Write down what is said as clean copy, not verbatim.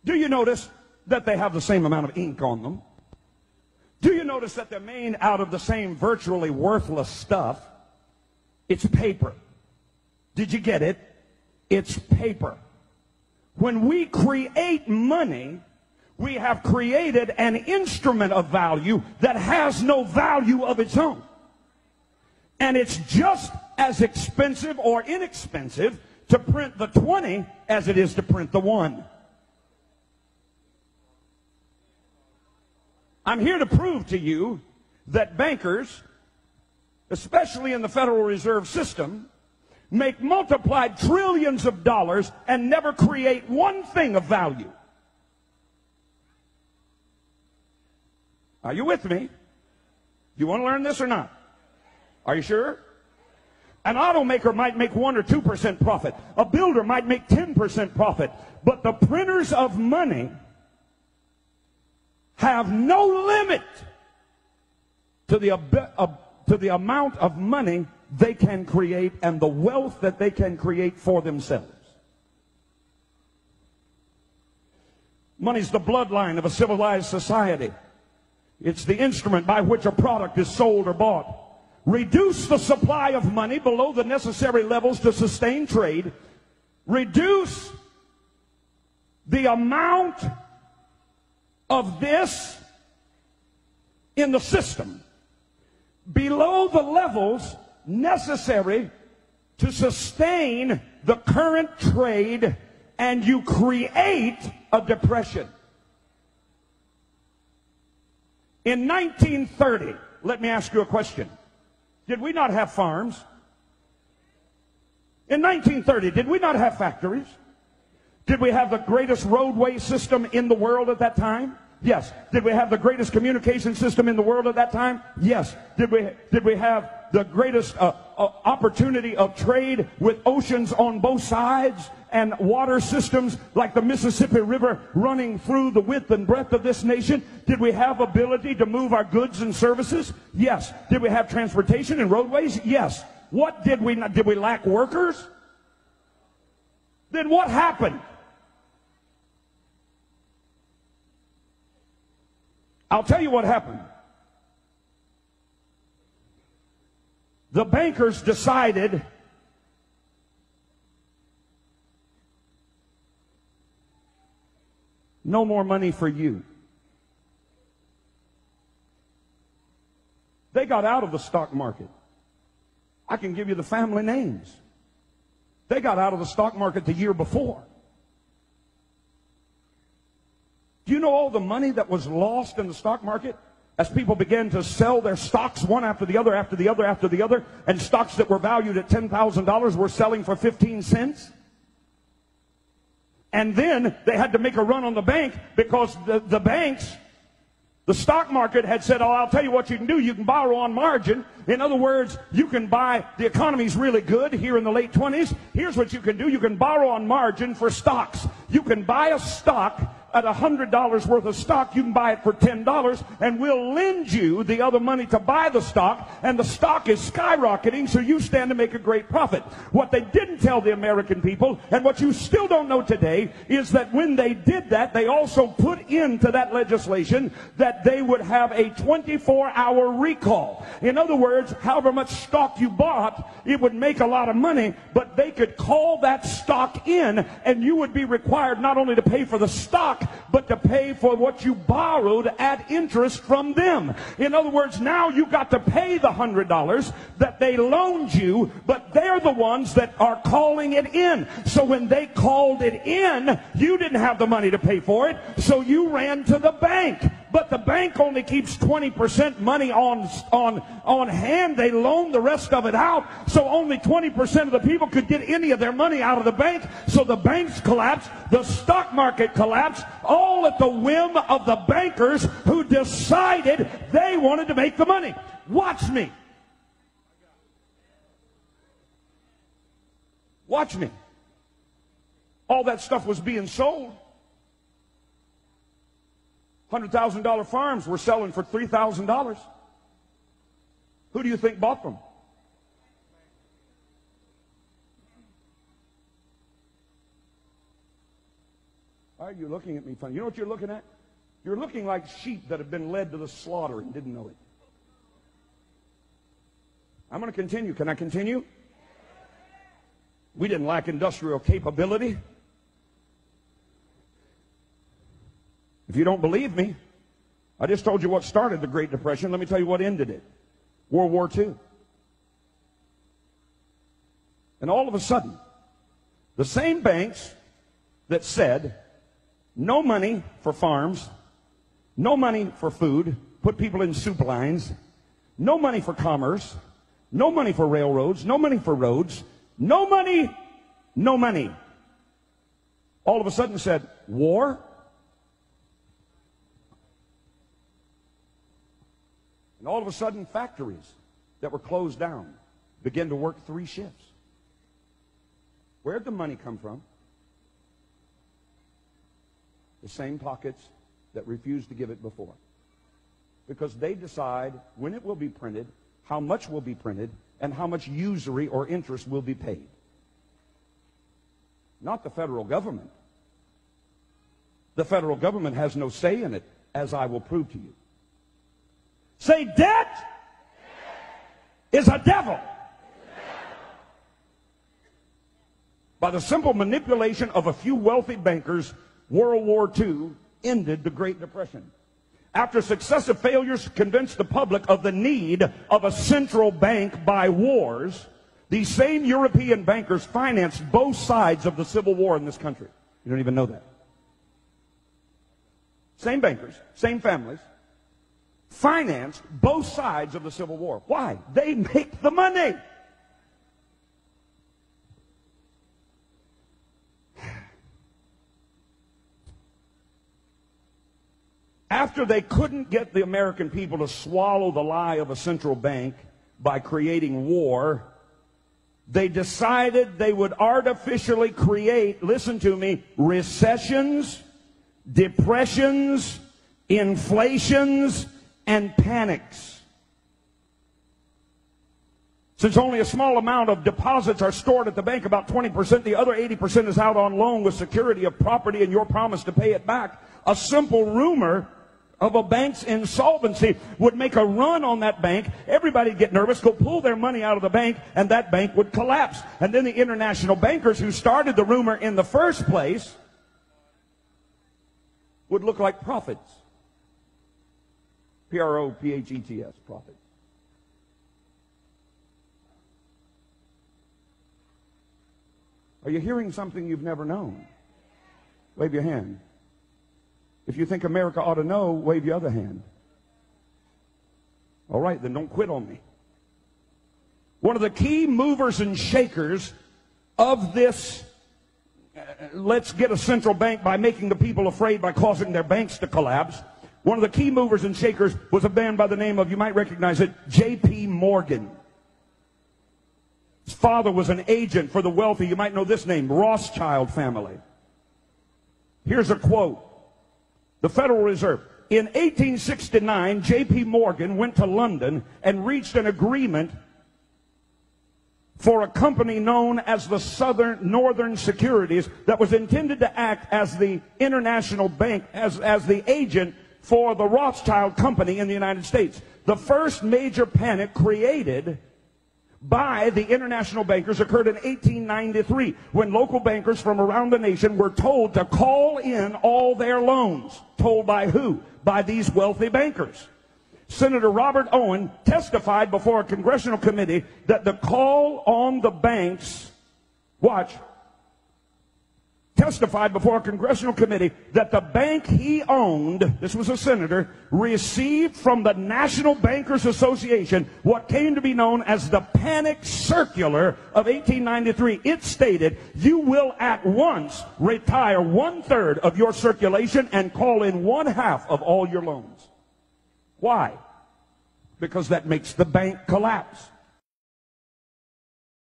Do you notice that they have the same amount of ink on them? Do you notice that they're made out of the same virtually worthless stuff? It's paper. Did you get it? It's paper. When we create money, we have created an instrument of value that has no value of its own. And it's just as expensive or inexpensive to print the 20 as it is to print the 1. I'm here to prove to you that bankers, especially in the Federal Reserve System, make multiplied trillions of dollars and never create one thing of value. Are you with me? You want to learn this or not? Are you sure? An automaker might make 1 or 2% profit. A builder might make 10% profit. But the printers of money have no limit to the amount of money they can create and the wealth that they can create for themselves. Money's the bloodline of a civilized society. It's the instrument by which a product is sold or bought. Reduce the supply of money below the necessary levels to sustain trade. Reduce the amount of this in the system below the levels necessary to sustain the current trade, and you create a depression. In 1930, let me ask you a question. Did we not have farms? In 1930, did we not have factories? Did we have the greatest roadway system in the world at that time? Yes. Did we have the greatest communication system in the world at that time? Yes. Did we have the greatest opportunity of trade with oceans on both sides and water systems like the Mississippi River running through the width and breadth of this nation? Did we have ability to move our goods and services? Yes. Did we have transportation and roadways? Yes. What did we not? Did we lack workers? Then what happened? I'll tell you what happened. The bankers decided no more money for you. They got out of the stock market. I can give you the family names. They got out of the stock market the year before. Do you know all the money that was lost in the stock market as people began to sell their stocks one after the other, after the other, after the other, and stocks that were valued at $10,000 were selling for 15 cents? And then they had to make a run on the bank because the banks, the stock market had said, oh, I'll tell you what you can do. You can borrow on margin. In other words, you can buy, the economy's really good here in the late 20s. Here's what you can do. You can borrow on margin for stocks. You can buy a stock at $100 worth of stock. You can buy it for $10, and we'll lend you the other money to buy the stock, and the stock is skyrocketing, so you stand to make a great profit. What they didn't tell the American people, and what you still don't know today, is that when they did that, they also put into that legislation that they would have a 24-hour recall. In other words, however much stock you bought, it would make a lot of money, but they could call that stock in, and you would be required not only to pay for the stock, but to pay for what you borrowed at interest from them. In other words, now you got to pay the $100 that they loaned you, but they're the ones that are calling it in. So when they called it in, you didn't have the money to pay for it, so you ran to the bank. But the bank only keeps 20% money on hand. They loan the rest of it out, so only 20% of the people could get any of their money out of the bank. So the banks collapsed, the stock market collapsed, all at the whim of the bankers who decided they wanted to make the money. Watch me. Watch me. All that stuff was being sold. $100,000 farms were selling for $3,000. Who do you think bought them? Why are you looking at me funny? You know what you're looking at? You're looking like sheep that have been led to the slaughter and didn't know it. I'm going to continue. Can I continue? We didn't lack industrial capability. If you don't believe me, I just told you what started the Great Depression. Let me tell you what ended it. World War II. And all of a sudden, the same banks that said no money for farms, no money for food, put people in soup lines, no money for commerce, no money for railroads, no money for roads, no money, no money. All of a sudden said, war? And all of a sudden, factories that were closed down began to work 3 shifts. Where'd the money come from? The same pockets that refused to give it before. Because they decide when it will be printed, how much will be printed, and how much usury or interest will be paid. Not the federal government. The federal government has no say in it, as I will prove to you. Say, debt is a devil. By the simple manipulation of a few wealthy bankers, World War II ended the Great Depression. After successive failures to convince the public of the need of a central bank by wars, these same European bankers financed both sides of the Civil War in this country. You don't even know that. Same bankers, same families, financed both sides of the Civil War. Why? They make the money. After they couldn't get the American people to swallow the lie of a central bank by creating war, they decided they would artificially create, listen to me, recessions, depressions, inflations, and panics. Since only a small amount of deposits are stored at the bank, about 20%, the other 80% is out on loan with security of property and your promise to pay it back. A simple rumor of a bank's insolvency would make a run on that bank. Everybody would get nervous, go pull their money out of the bank, and that bank would collapse. And then the international bankers who started the rumor in the first place would look like prophets. P-R-O-P-H-E-T-S, prophet. Are you hearing something you've never known? Wave your hand. If you think America ought to know, wave your other hand. All right, then don't quit on me. One of the key movers and shakers of this, let's get a central bank by making the people afraid by causing their banks to collapse. One of the key movers and shakers was a man by the name of, you might recognize it, J.P. Morgan. His father was an agent for the wealthy, you might know this name, Rothschild family. Here's a quote. The Federal Reserve. In 1869, J.P. Morgan went to London and reached an agreement for a company known as the Northern Securities that was intended to act as the international bank, as the agent for the Rothschild company in the United States. The first major panic created by the international bankers occurred in 1893 when local bankers from around the nation were told to call in all their loans. Told by who? By these wealthy bankers. Senator Robert Owen testified before a congressional committee that the call on the banks, watch, testified before a congressional committee that the bank he owned, this was a senator, received from the National Bankers Association what came to be known as the Panic Circular of 1893. It stated, you will at once retire 1/3 of your circulation and call in 1/2 of all your loans. Why? Because that makes the bank collapse.